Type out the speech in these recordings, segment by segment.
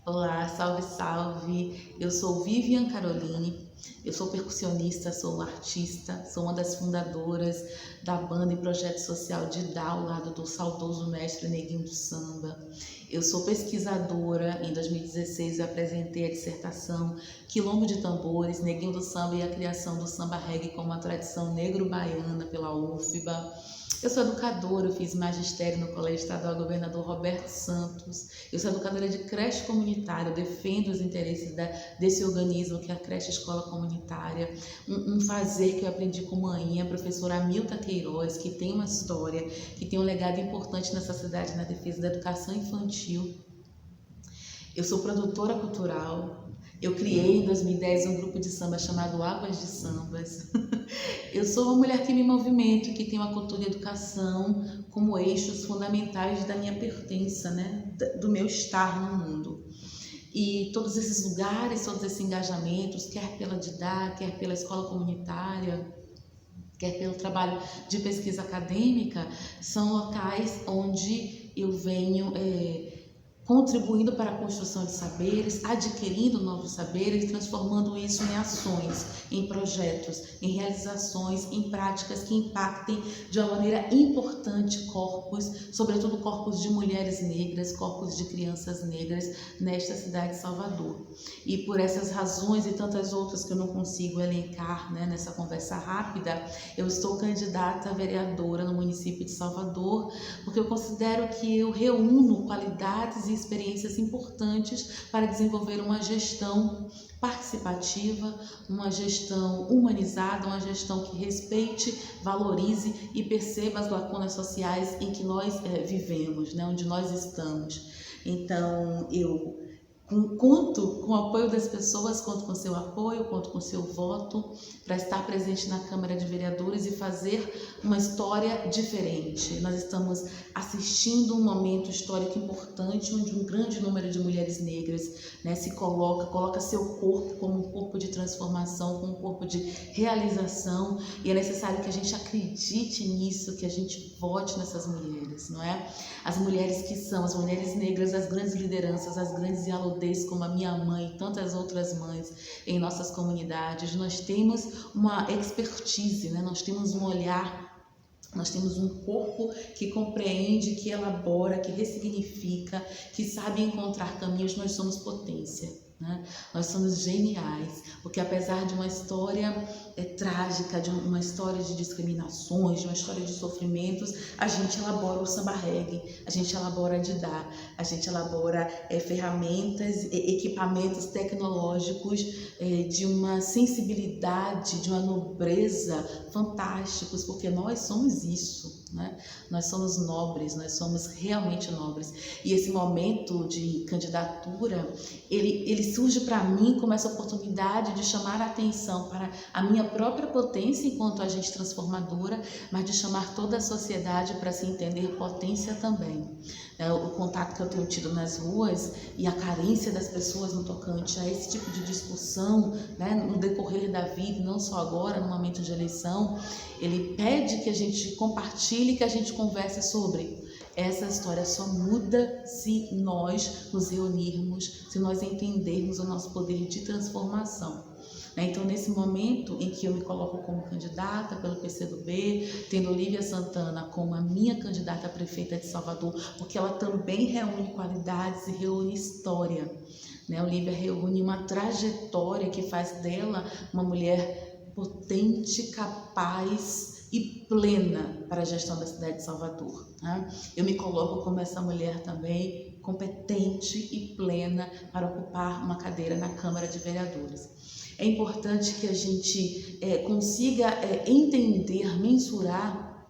Olá, salve, salve! Eu sou Vivian Caroline, eu sou percussionista, sou artista, sou uma das fundadoras da banda e projeto social Didá, ao lado do saudoso mestre Neguinho do Samba. Eu sou pesquisadora, em 2016 eu apresentei a dissertação Quilombo de Tambores, Neguinho do Samba e a criação do samba reggae como uma tradição negro-baiana pela UFBA. Eu sou educadora, eu fiz magistério no Colégio Estadual Governador Roberto Santos. Eu sou educadora de creche comunitária, eu defendo os interesses desse organismo que é a creche escola comunitária. Um fazer que eu aprendi com manhã, a professora Amilta Queiroz, que tem uma história, que tem um legado importante nessa cidade na defesa da educação infantil. Eu sou produtora cultural. Eu criei em 2010 um grupo de samba chamado Águas de Sambas. Eu sou uma mulher que me movimento, que tem uma cultura e educação como eixos fundamentais da minha pertença, né? Do meu estar no mundo. E todos esses lugares, todos esses engajamentos, quer pela Didá, quer pela escola comunitária, quer pelo trabalho de pesquisa acadêmica, são locais onde eu venho contribuindo para a construção de saberes, adquirindo novos saberes, transformando isso em ações, em projetos, em realizações, em práticas que impactem de uma maneira importante corpos, sobretudo corpos de mulheres negras, corpos de crianças negras nesta cidade de Salvador. E por essas razões e tantas outras que eu não consigo elencar, né, nessa conversa rápida, eu estou candidata a vereadora no município de Salvador, porque eu considero que eu reúno qualidades e experiências importantes para desenvolver uma gestão participativa, uma gestão humanizada, uma gestão que respeite, valorize e perceba as lacunas sociais em que nós vivemos, né, onde nós estamos. Então, eu conto com o apoio das pessoas, conto com seu apoio, conto com seu voto para estar presente na Câmara de Vereadores e fazer uma história diferente. Nós estamos assistindo um momento histórico importante onde um grande número de mulheres negras, né, se coloca seu corpo como um corpo de transformação, como um corpo de realização, e é necessário que a gente acredite nisso, que a gente vote nessas mulheres, não é? As mulheres que são as mulheres negras, as grandes lideranças, as grandes dialoguistas, como a minha mãe e tantas outras mães em nossas comunidades, nós temos uma expertise, né? Nós temos um olhar, nós temos um corpo que compreende, que elabora, que ressignifica, que sabe encontrar caminhos. Nós somos potência, né? Nós somos geniais, porque apesar de uma história trágica, de uma história de discriminações, de uma história de sofrimentos, a gente elabora o samba reggae, a gente elabora a Didá, a gente elabora ferramentas, equipamentos tecnológicos de uma sensibilidade, de uma nobreza fantásticos, porque nós somos isso, né? Nós somos nobres, nós somos realmente nobres. E esse momento de candidatura, ele surge para mim como essa oportunidade de chamar a atenção para a minha própria potência enquanto agente transformadora, mas de chamar toda a sociedade para se entender potência também. O contato que eu tenho tido nas ruas e a carência das pessoas no tocante a esse tipo de discussão, né, no decorrer da vida, não só agora, no momento de eleição, ele pede que a gente compartilhe, que a gente converse sobre. Essa história só muda se nós nos reunirmos, se nós entendermos o nosso poder de transformação. Então, nesse momento em que eu me coloco como candidata pelo PCdoB, tendo Olívia Santana como a minha candidata a prefeita de Salvador, porque ela também reúne qualidades e reúne história, né? Olívia reúne uma trajetória que faz dela uma mulher potente, capaz e plena para a gestão da cidade de Salvador, né? Eu me coloco como essa mulher também competente e plena para ocupar uma cadeira na Câmara de Vereadores. É importante que a gente consiga entender, mensurar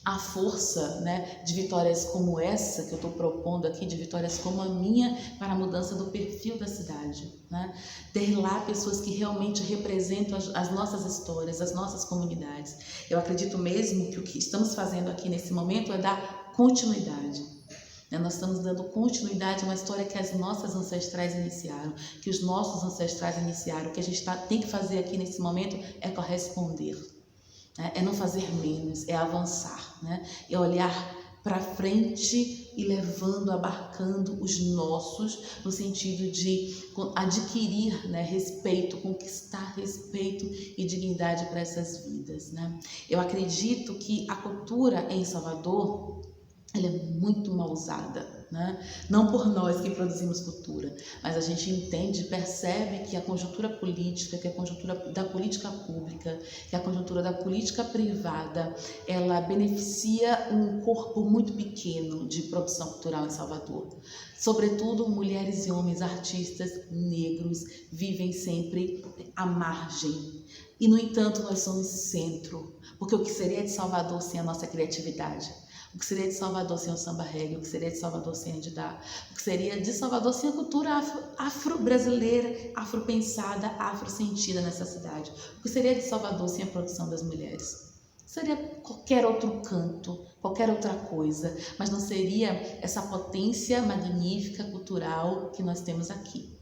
a força, né, de vitórias como essa que eu estou propondo aqui, de vitórias como a minha, para a mudança do perfil da cidade, né? Ter lá pessoas que realmente representam as nossas histórias, as nossas comunidades. Eu acredito mesmo que o que estamos fazendo aqui nesse momento é dar continuidade. Nós estamos dando continuidade a uma história que as nossas ancestrais iniciaram, que os nossos ancestrais iniciaram. O que a gente tem que fazer aqui nesse momento é corresponder, né? É não fazer menos, é avançar, né? É olhar para frente e levando, abarcando os nossos, no sentido de adquirir, né, respeito, conquistar respeito e dignidade para essas vidas, né? Eu acredito que a cultura em Salvador, ela é muito mal usada, né? Não por nós que produzimos cultura, mas a gente entende, percebe que a conjuntura política, que a conjuntura da política pública, que a conjuntura da política privada, ela beneficia um corpo muito pequeno de produção cultural em Salvador. Sobretudo, mulheres e homens artistas negros vivem sempre à margem. E, no entanto, nós somos centro, porque o que seria de Salvador sem a nossa criatividade? O que seria de Salvador sem o samba reggae? O que seria de Salvador sem a Didá? O que seria de Salvador sem a cultura afro-brasileira, afro-pensada, afro-sentida nessa cidade? O que seria de Salvador sem a produção das mulheres? Seria qualquer outro canto, qualquer outra coisa, mas não seria essa potência magnífica cultural que nós temos aqui.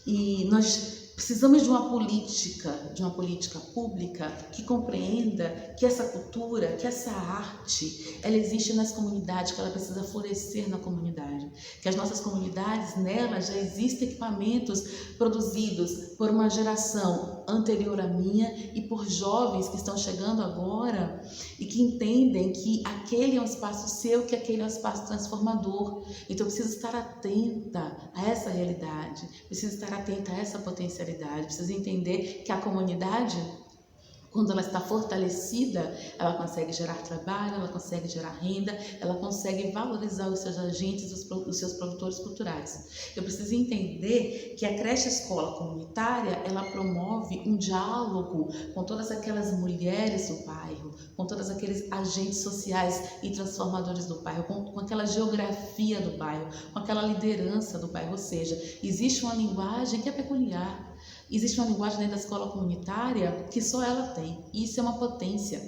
E nós precisamos de uma política pública que compreenda que essa cultura, que essa arte, ela existe nas comunidades, que ela precisa florescer na comunidade. Que as nossas comunidades, nelas já existem equipamentos produzidos por uma geração anterior à minha e por jovens que estão chegando agora e que entendem que aquele é um espaço seu, que aquele é um espaço transformador. Então eu preciso estar atenta a essa realidade, preciso estar atenta a essa potencialidade, preciso entender que a comunidade, quando ela está fortalecida, ela consegue gerar trabalho, ela consegue gerar renda, ela consegue valorizar os seus agentes, os seus produtores culturais. Eu preciso entender que a creche escola comunitária, ela promove um diálogo com todas aquelas mulheres do bairro, com todos aqueles agentes sociais e transformadores do bairro, com aquela geografia do bairro, com aquela liderança do bairro. Ou seja, existe uma linguagem que é peculiar. Existe uma linguagem dentro da escola comunitária que só ela tem. E isso é uma potência.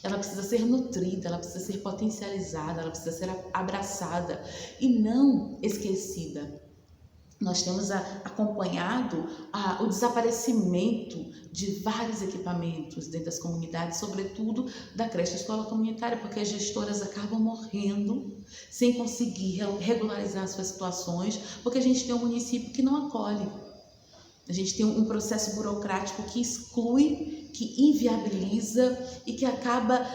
Ela precisa ser nutrida, ela precisa ser potencializada, ela precisa ser abraçada e não esquecida. Nós temos acompanhado o desaparecimento de vários equipamentos dentro das comunidades, sobretudo da creche escola comunitária, porque as gestoras acabam morrendo sem conseguir regularizar suas situações, porque a gente tem um município que não acolhe. A gente tem um processo burocrático que exclui, que inviabiliza e que acaba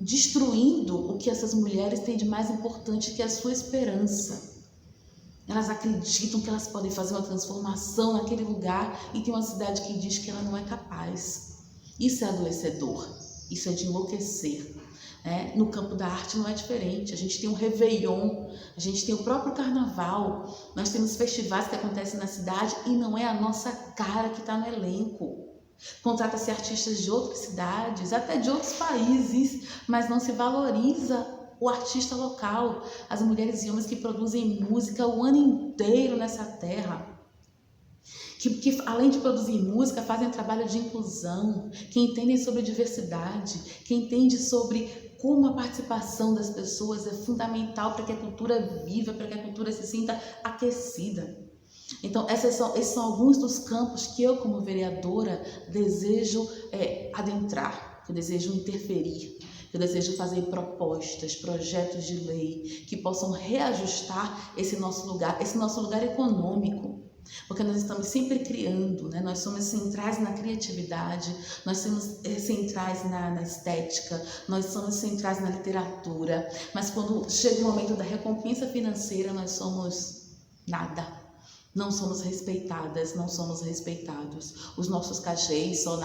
destruindo o que essas mulheres têm de mais importante, que é a sua esperança. Elas acreditam que elas podem fazer uma transformação naquele lugar e tem uma cidade que diz que ela não é capaz. Isso é adoecedor, isso é de enlouquecer. No campo da arte não é diferente. A gente tem um Réveillon, a gente tem o próprio Carnaval, nós temos festivais que acontecem na cidade e não é a nossa cara que está no elenco. Contrata-se artistas de outras cidades, até de outros países, mas não se valoriza o artista local, as mulheres e homens que produzem música o ano inteiro nessa terra. Que além de produzir música, fazem trabalho de inclusão, que entendem sobre diversidade, que entendem sobre como a participação das pessoas é fundamental para que a cultura viva, para que a cultura se sinta aquecida. Então, esses são alguns dos campos que eu, como vereadora, desejo adentrar, que eu desejo interferir, que eu desejo fazer propostas, projetos de lei que possam reajustar esse nosso lugar econômico. Porque nós estamos sempre criando, né? Nós somos centrais na criatividade, nós somos centrais na estética, nós somos centrais na literatura, mas quando chega o momento da recompensa financeira, nós somos nada. Não somos respeitadas, não somos respeitados. Os nossos cachês só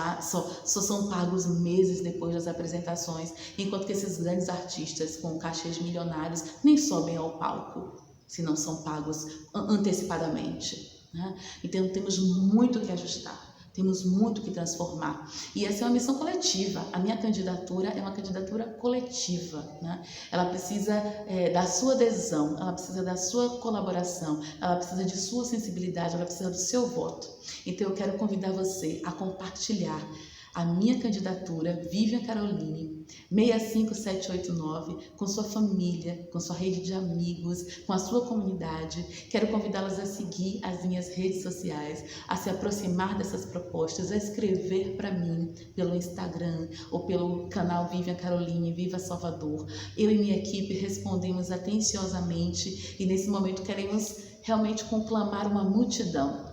são pagos meses depois das apresentações, enquanto que esses grandes artistas com cachês milionários nem sobem ao palco, se não são pagos antecipadamente. Então temos muito que ajustar, temos muito que transformar e essa é uma missão coletiva. A minha candidatura é uma candidatura coletiva, né? Ela precisa da sua adesão, ela precisa da sua colaboração, ela precisa de sua sensibilidade, ela precisa do seu voto. Então eu quero convidar você a compartilhar, a minha candidatura, Vivian Caroline, 65789, com sua família, com sua rede de amigos, com a sua comunidade. Quero convidá-los a seguir as minhas redes sociais, a se aproximar dessas propostas, a escrever para mim pelo Instagram ou pelo canal Vivian Caroline, Viva Salvador. Eu e minha equipe respondemos atenciosamente e nesse momento queremos realmente conclamar uma multidão.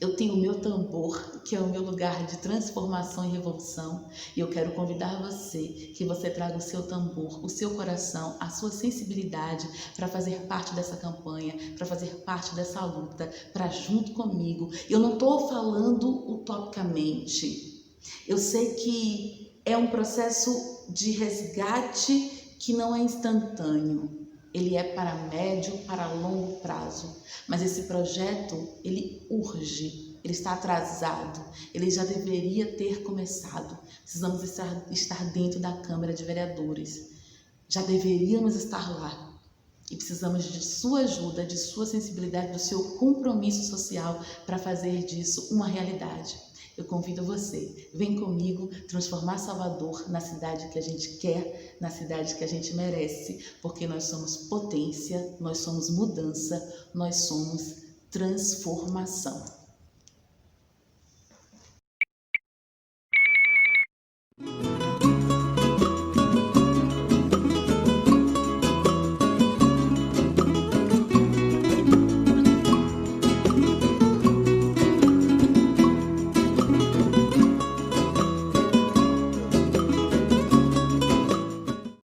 Eu tenho o meu tambor, que é o meu lugar de transformação e revolução, e eu quero convidar você, que você traga o seu tambor, o seu coração, a sua sensibilidade para fazer parte dessa campanha, para fazer parte dessa luta, para junto comigo. Eu não estou falando utopicamente. Eu sei que é um processo de resgate que não é instantâneo. Ele é para médio, para longo prazo, mas esse projeto, ele urge, ele está atrasado, ele já deveria ter começado. Precisamos estar dentro da Câmara de Vereadores, já deveríamos estar lá e precisamos de sua ajuda, de sua sensibilidade, do seu compromisso social para fazer disso uma realidade. Eu convido você, vem comigo transformar Salvador na cidade que a gente quer, na cidade que a gente merece, porque nós somos potência, nós somos mudança, nós somos transformação.